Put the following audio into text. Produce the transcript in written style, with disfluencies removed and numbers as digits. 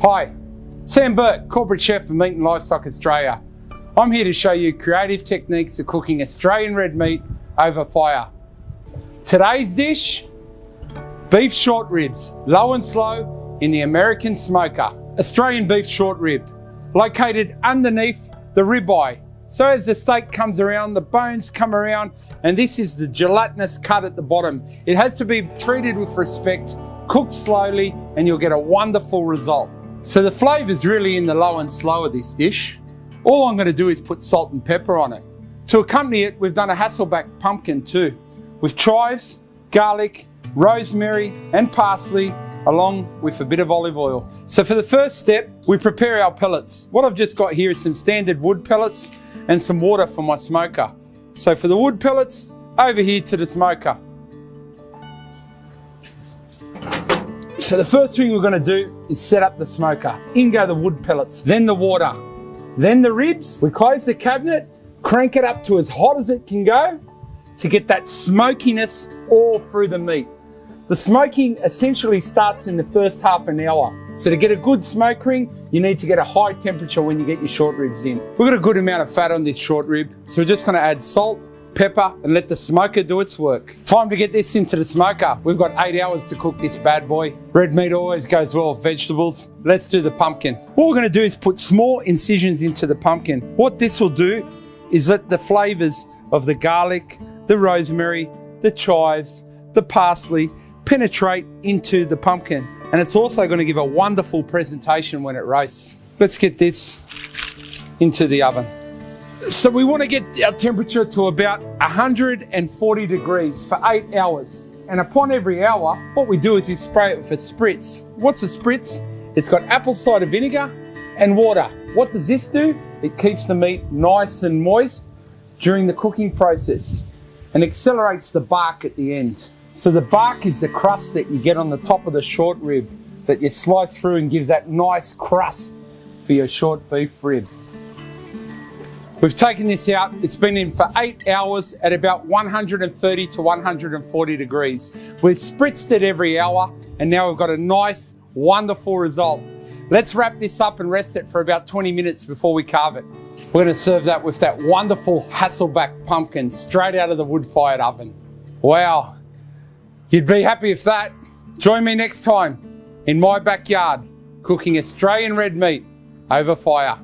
Hi, Sam Burke, Corporate Chef for Meat and Livestock Australia. I'm here to show you creative techniques of cooking Australian red meat over fire. Today's dish, beef short ribs, low and slow in the American smoker. Australian beef short rib, located underneath the ribeye. So as the steak comes around, the bones come around, and this is the gelatinous cut at the bottom. It has to be treated with respect, cooked slowly, and you'll get a wonderful result. So the flavour's really in the low and slow of this dish. All I'm going to do is put salt and pepper on it. To accompany it, we've done a Hassleback pumpkin too, with chives, garlic, rosemary and parsley, along with a bit of olive oil. So for the first step, we prepare our pellets. What I've just got here is some standard wood pellets and some water for my smoker. So for the wood pellets, over here to the smoker. So the first thing we're going to do is set up the smoker. In go the wood pellets, then the water, then the ribs. We close the cabinet, crank it up to as hot as it can go to get that smokiness all through the meat. The smoking essentially starts in the first half an hour. So to get a good smoke ring, you need to get a high temperature when you get your short ribs in. We've got a good amount of fat on this short rib, so we're just going to add salt, pepper, and let the smoker do its work. Time to get this into the smoker. We've got 8 hours to cook this bad boy. Red meat always goes well with vegetables. Let's do the pumpkin. What we're going to do is put small incisions into the pumpkin. What this will do is let the flavours of the garlic, the rosemary, the chives, the parsley penetrate into the pumpkin. And it's also going to give a wonderful presentation when it roasts. Let's get this into the oven. So we want to get our temperature to about 140 degrees for 8 hours. And upon every hour, what we do is we spray it with a Spritz. What's a Spritz? It's got apple cider vinegar and water. What does this do? It keeps the meat nice and moist during the cooking process and accelerates the bark at the end. So the bark is the crust that you get on the top of the short rib that you slice through and gives that nice crust for your short beef rib. We've taken this out. It's been in for 8 hours at about 130 to 140 degrees. We've spritzed it every hour, and now we've got a nice, wonderful result. Let's wrap this up and rest it for about 20 minutes before we carve it. We're going to serve that with that wonderful Hassleback pumpkin straight out of the wood-fired oven. Wow, you'd be happy with that. Join me next time in my backyard cooking Australian red meat over fire.